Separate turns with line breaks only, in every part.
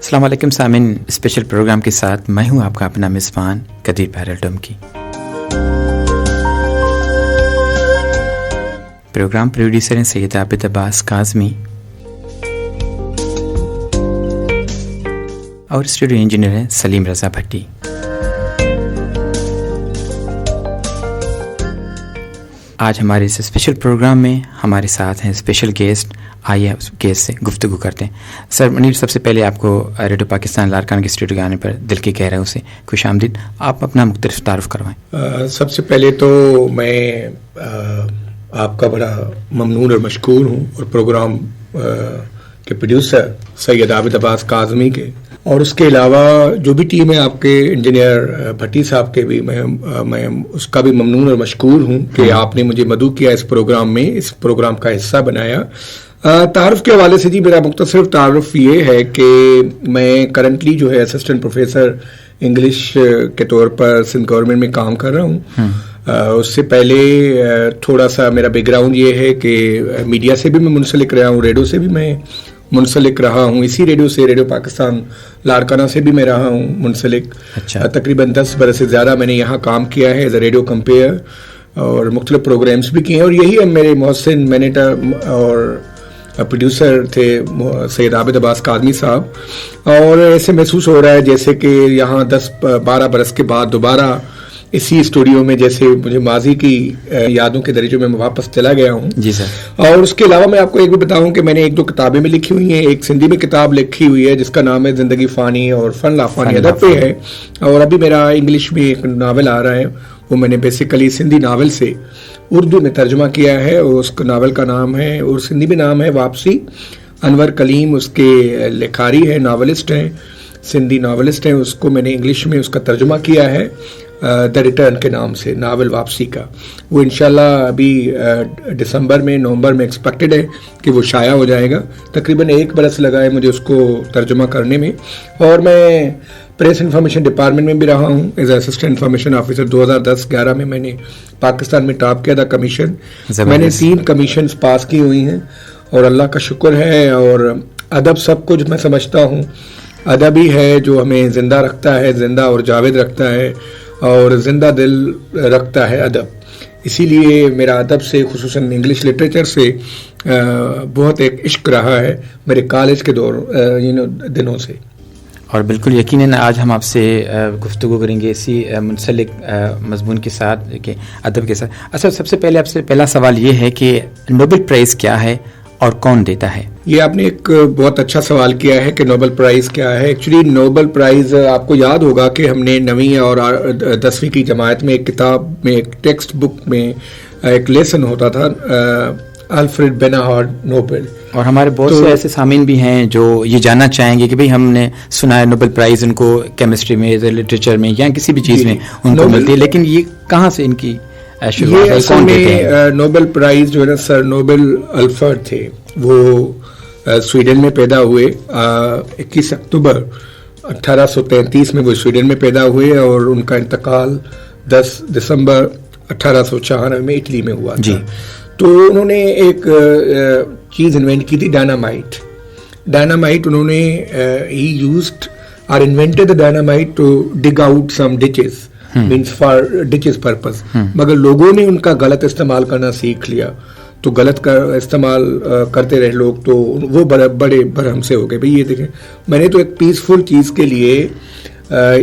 السلام علیکم سامعین، اسپیشل پروگرام کے ساتھ میں ہوں آپ کا اپنا میزبان قدیر بہرال ڈومکی۔ پروگرام پروڈیوسر ہیں سید عابد عباس کاظمی اور اسٹوڈیو انجینئر ہیں سلیم رضا بھٹی۔ آج ہمارے اس اسپیشل پروگرام میں ہمارے ساتھ ہیں اسپیشل گیسٹ۔ آئیے اس گیسٹ سے گفتگو کرتے ہیں۔ سر منیر، سب سے پہلے آپ کو ریڈیو پاکستان لارکان کے اسٹوڈیو کے آنے پر دل کی گہرائیوں سے خوش آمدید۔ آپ اپنا مختلف تعارف کروائیں۔
سب سے پہلے تو میں آپ کا بڑا ممنون اور مشکور ہوں، اور پروگرام کے پروڈیوسر سید عابد عباس کاظمی کے، اور اس کے علاوہ جو بھی ٹیم ہے آپ کے انجینئر بھٹی صاحب کے بھی میں اس کا بھی ممنون اور مشکور ہوں کہ آپ نے مجھے مدعو کیا اس پروگرام میں، اس پروگرام کا حصہ بنایا۔ تعارف کے حوالے سے جی میرا مختصر تعارف یہ ہے کہ میں کرنٹلی جو ہے اسسٹنٹ پروفیسر انگلش کے طور پر سندھ گورنمنٹ میں کام کر رہا ہوں۔ اس سے پہلے تھوڑا سا میرا بیک گراؤنڈ یہ ہے کہ میڈیا سے بھی میں منسلک رہا ہوں، ریڈیو سے بھی میں منسلک رہا ہوں، اسی ریڈیو سے ریڈیو پاکستان لاڑکانہ سے بھی میں رہا ہوں منسلک۔ تقریباً 10 برس سے زیادہ میں نے یہاں کام کیا ہے ایز اے ریڈیو کمپیئر، اور مختلف پروگرامز بھی کیے ہیں، اور یہی ہے میرے محسن مینیٹر اور پروڈیوسر تھے سید عابد عباس کاظمی صاحب۔ اور ایسے محسوس ہو رہا ہے جیسے کہ یہاں 10-12 برس کے بعد دوبارہ اسی اسٹوڈیو میں جیسے مجھے ماضی کی یادوں کے درجے میں واپس چلا گیا ہوں۔
جی سر۔
اور اس کے علاوہ میں آپ کو ایک بھی بتاؤں کہ میں نے 1-2 کتابیں بھی لکھی ہوئی ہیں۔ ایک سندھی میں کتاب لکھی ہوئی ہے جس کا نام ہے زندگی فانی اور فن لافانی ادب پہ ہے، اور ابھی میرا انگلش میں ایک ناول آ رہا ہے، وہ میں نے بیسیکلی سندھی ناول سے اردو میں ترجمہ کیا ہے، اور اس ناول کا نام ہے، اور سندھی میں نام ہے واپسی۔ انور کلیم اس کے لکھاری ہے، ناولسٹ ہیں، سندھی ناولسٹ ہیں۔ اس کو میں نے انگلش میں اس کا ترجمہ کیا ہے دا ریٹرن کے نام سے، ناول واپسی کا۔ وہ انشاءاللہ ابھی دسمبر میں نومبر میں ایکسپیکٹڈ ہے کہ وہ شائع ہو جائے گا۔ تقریباً 1 برس لگا ہے مجھے اس کو ترجمہ کرنے میں، اور میں پریس انفارمیشن ڈپارٹمنٹ میں بھی رہا ہوں as a assistant information officer. 2010-11 میں نے پاکستان میں ٹاپ کیا تھا کمیشن۔ میں نے 3 کمیشنز پاس کی ہوئی ہیں، اور اللہ کا شکر ہے۔ اور ادب سب کچھ میں سمجھتا ہوں ادب ہی ہے جو ہمیں زندہ رکھتا ہے، زندہ اور جاوید رکھتا ہے، اور زندہ دل رکھتا ہے ادب۔ اسی لیے میرا ادب سے، خصوصاً انگلش لٹریچر سے بہت ایک عشق رہا ہے میرے کالج کے دنوں سے۔
اور بالکل یقیناً آج ہم آپ سے گفتگو کریں گے اسی منسلک مضمون کے ساتھ کہ ادب کے ساتھ۔ اچھا، سب سے پہلے آپ سے پہلا سوال یہ ہے کہ نوبل پرائز کیا ہے اور کون دیتا ہے؟
یہ آپ نے ایک بہت اچھا سوال کیا ہے کہ نوبل پرائز کیا ہے۔ ایکچولی نوبل پرائز آپ کو یاد ہوگا کہ ہم نے 9ویں اور 10ویں کی جماعت میں ایک کتاب میں، ایک ٹیکسٹ بک میں ایک لیسن ہوتا تھا، الفریڈ بینہارڈ نوبل۔
اور ہمارے بہت سے ایسے سامعین بھی ہیں جو یہ جاننا چاہیں گے کہ بھئی ہم نے سنا ہے نوبل پرائز ان کو کیمسٹری میں، لٹریچر میں، یا کسی بھی چیز میں ان کو ملتی ہے، لیکن یہ کہاں سے ان کی
یہ اصل میں نوبل پرائز جو ہے نا سر نوبل الفرڈ تھے، وہ سویڈن میں پیدا ہوئے۔ 21 اکتوبر 1833 میں وہ سویڈن میں پیدا ہوئے، اور ان کا انتقال 10 دسمبر 1894 میں اٹلی میں ہوا تھا۔ تو انہوں نے ایک چیز انوینٹ کی تھی، ڈائنامائٹ۔ ڈائنامائٹ انہوں نے ہی یوزڈ اور invented dynamite to dig out some ditches, means for ditches purpose, مگر لوگوں نے ان کا غلط استعمال کرنا سیکھ لیا، تو غلط استعمال کرتے رہے لوگ، تو وہ بڑے برہم سے ہو گئے۔ بھئی یہ دیکھیں، میں نے تو ایک پیسفل چیز کے لیے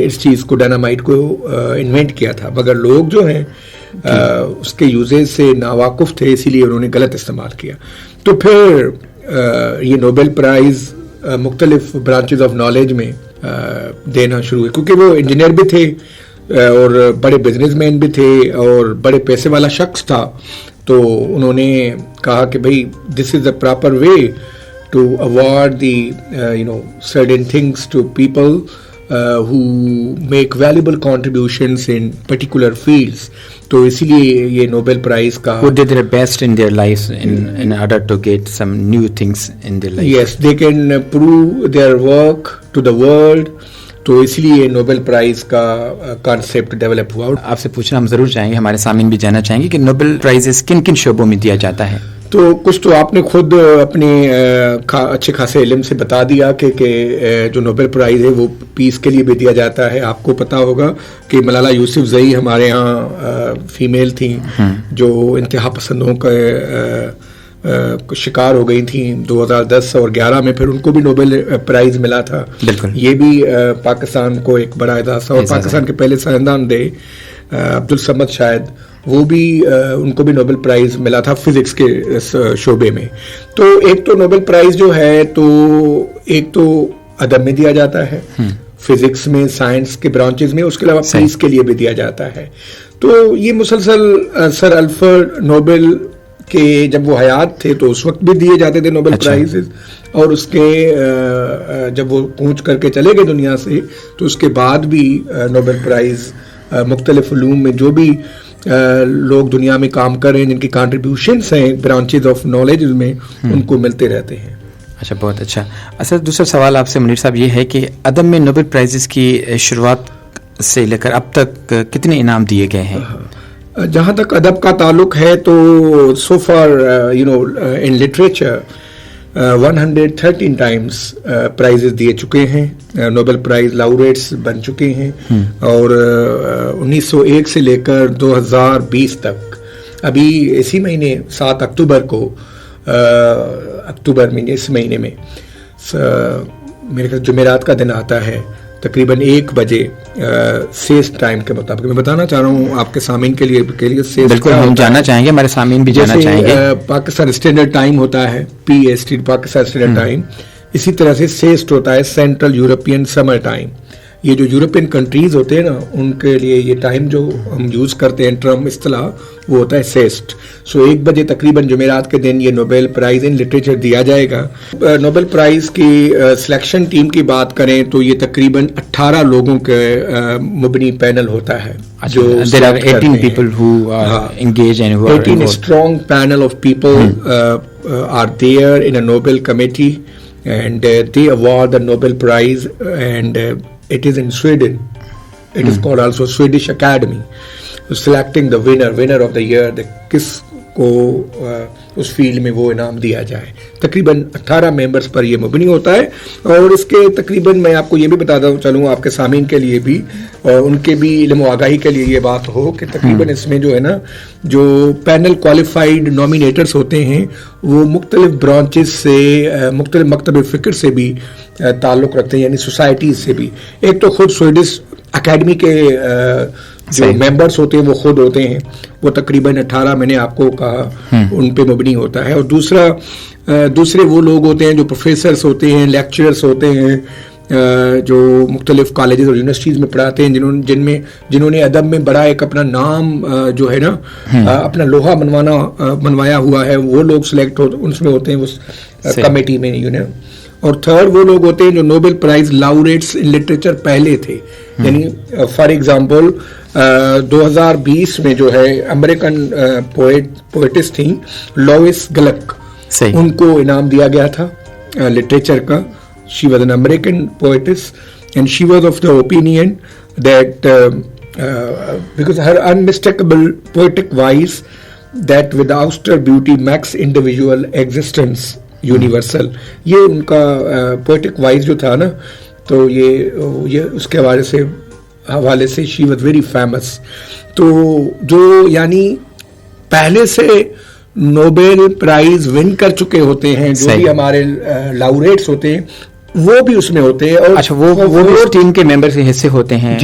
اس چیز کو، ڈائنامائٹ کو انوینٹ کیا تھا، مگر لوگ جو ہیں اس کے یوزیج سے ناواقف تھے، اسی لیے انہوں نے غلط استعمال کیا۔ تو پھر یہ نوبل پرائز مختلف برانچز آف نالج میں دینا شروع ہوئے، کیونکہ وہ انجینئر بھی تھے اور بڑے بزنس مین بھی تھے اور بڑے پیسے والا شخص تھا۔ تو انہوں نے کہا کہ بھئی this is the proper way to award the certain things to people who make valuable contributions in particular fields. تو اسی لیے یہ نوبل پرائز کا
who did their best in their lives in order to get some new things in their life.
Yes, they can prove their work to the world. تو اس لیے Nobel price کا concept develop ہوا۔
آپ سے پوچھنا ہم ضرور چاہیں گے، ہمارے سامعین بھی جاننا چاہیں گے کہ نوبل پرائز کن کن شعبوں میں دیا جاتا ہے؟
تو کچھ تو آپ نے خود اپنے اچھے خاصے علم سے بتا دیا کہ جو نوبل پرائز ہے وہ پیس کے لیے بھی دیا جاتا ہے. آپ کو پتا ہوگا کہ ملالہ یوسفزئی ہمارے ہاں فیمیل تھیں جو انتہا پسندوں کا شکار ہو گئی تھیں 2010 اور 11 میں, پھر ان کو بھی نوبل پرائز ملا تھا. یہ بھی پاکستان کو ایک بڑا اعزاز تھا. اور پاکستان کے پہلے سائنسدان تھے عبدالصمد شاید, وہ بھی ان کو بھی نوبل پرائز ملا تھا فزکس کے شعبے میں. تو ایک تو نوبل پرائز جو ہے تو ایک تو ادب میں دیا جاتا ہے, فزکس میں, سائنس کے برانچز میں, اس کے علاوہ پیس کے لیے بھی دیا جاتا ہے. تو یہ مسلسل سر الفریڈ نوبل کہ جب وہ حیات تھے تو اس وقت بھی دیے جاتے تھے نوبل پرائز, اور اس کے جب وہ کوچ کر کے چلے گئے دنیا سے تو اس کے بعد بھی نوبل پرائز مختلف علوم میں جو بھی لوگ دنیا میں کام کر رہے ہیں, جن کی کنٹریبیوشنس ہیں برانچز آف نالج میں, ان کو ملتے رہتے ہیں.
اچھا, بہت اچھا. اچھا, دوسرا سوال آپ سے منیر صاحب یہ ہے کہ ادب میں نوبل پرائزز کی شروعات سے لے کر اب تک کتنے انعام دیے گئے ہیں؟
جہاں تک ادب کا تعلق ہے تو so far in literature 113 times prizes دیے چکے ہیں, نوبل پرائز لاؤریٹس بن چکے ہیں. اور 1901 سے لے کر 2020 تک, ابھی اسی مہینے 7 اکتوبر کو, اکتوبر میں اس مہینے میں میرے خیال جمعرات کا دن آتا ہے, تقریباً 1 بجے سیز ٹائم کے مطابق. میں بتانا چاہ رہا ہوں آپ کے سامعین کے لیے سیز,
بالکل ہم جاننا چاہیں گے, ہمارے سامعین بھی جاننا چاہیں گے.
پاکستان اسٹینڈرڈ ٹائم ہوتا ہے PST, پاکستان اسٹینڈرڈ ٹائم. اسی طرح سے سیسٹ ہوتا ہے سینٹرل یورپین سمر ٹائم. یہ جو یورپین کنٹریز ہوتے ہیں نا, ان کے لیے یہ ٹائم جو ہم یوز کرتے ہیں ٹرم اصطلاح, وہ ہوتا ہے سیسٹ. سو 1 بجے تقریباً جمعرات کے دن یہ نوبل پرائز ان لٹریچر دیا جائے گا. نوبل پرائز کی سلیکشن ٹیم کی بات کریں تو یہ تقریباً 18 لوگوں کے مبنی پینل ہوتا ہے جو
18 people who engage and who are
18 strong panel of people are there in a Nobel committee and they award the Nobel Prize and it is in Sweden. It is called also Swedish Academy. Selecting the winner of the year, کس کو اس field میں وہ انعام دیا جائے. تقریباً 18 members پر یہ مبنی ہوتا ہے. اور اس کے تقریباً میں آپ کو یہ بھی بتاتا چلوں آپ کے سامعین کے لیے بھی, ان کے بھی علم و آگاہی کے لیے یہ بات ہو کہ تقریباً اس میں جو ہے نا, جو پینل کوالیفائڈ نامینیٹرز ہوتے ہیں وہ مختلف برانچز سے, مختلف مکتب فکر سے بھی تعلق رکھتے ہیں, یعنی سوسائٹیز سے بھی. ایک تو خود سویڈش اکیڈمی کے جو ممبرس ہوتے ہیں وہ خود ہوتے ہیں, وہ تقریباً 18 میں نے آپ کو کہا ان پہ مبنی ہوتا ہے. اور دوسرے وہ لوگ ہوتے ہیں جو پروفیسرس ہوتے ہیں, لیکچررس ہوتے ہیں, جو مختلف کالجز اور یونیورسٹیز میں پڑھاتے ہیں, جنہوں نے ادب میں بڑا ایک اپنا نام جو ہے نا, اپنا لوہا منوایا ہوا ہے, وہ لوگ سلیکٹ ان میں ہوتے ہیں اس کمیٹی میں. اور تھرڈ وہ لوگ ہوتے ہیں جو نوبل پرائز لاؤریٹس ان لٹریچر پہلے تھے, یعنی فار ایگزامپل 2020 میں جو ہے امریکن پوئٹس تھیں لوئس گلک, ان کو انعام دیا گیا تھا لٹریچر کا. She was an American poetess and she was of the opinion that because her unmistakable poetic voice that without her beauty makes individual existence universal. یہ ان کا poetic voice جو تھا نا, تو یہ اس کے حوالے سے she was very famous. تو جو یعنی پہلے سے نوبل پرائز ون کر چکے ہوتے ہیں, جو بھی ہمارے لاؤریٹس ہوتے ہیں وہ بھی اس میں ہوتے ہیں. اور
اچھا, وہ بھی ٹیم کے ممبر سے حصے ہوتے ہیں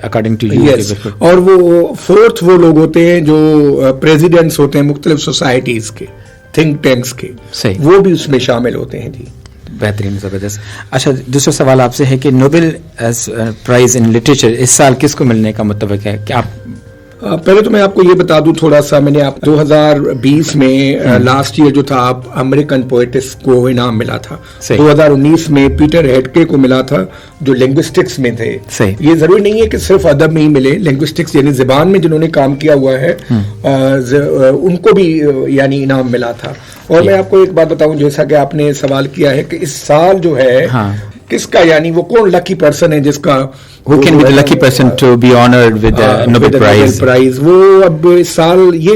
اکارڈنگ ٹو یو.
اور وہ فورتھ وہ لوگ ہوتے ہیں جو پریزیڈنٹس ہوتے ہیں مختلف سوسائٹیز کے, تھنک ٹینکس کے, وہ بھی اس میں شامل ہوتے ہیں. جی
بہترین, زبردست. اچھا, دوسرا سوال آپ سے ہے کہ نوبل پرائز ان لٹریچر اس سال کس کو ملنے کا متوقع ہے؟ کیا آپ
پہلے تو میں آپ کو یہ بتا دوں تھوڑا سا, میں نے آپ 2020 میں لاسٹ ایئر جو تھا آپ امریکن پوئٹس کو انعام ملا تھا. 2019 میں پیٹر ہیڈکے کو ملا تھا جو لنگوسٹکس میں تھے. یہ ضروری نہیں ہے کہ صرف ادب میں ہی ملے, لنگوسٹکس یعنی زبان میں جنہوں نے کام کیا ہوا ہے ان کو بھی یعنی انعام ملا تھا. اور میں آپ کو ایک بات بتاؤں, جیسا کہ آپ نے سوال کیا ہے کہ اس سال جو ہے کس کا, یعنی وہ کون لکی پرسن ہے جس کا
who can be the lucky person to be honored with the Nobel Prize.
وہ اب اس سال یہ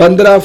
15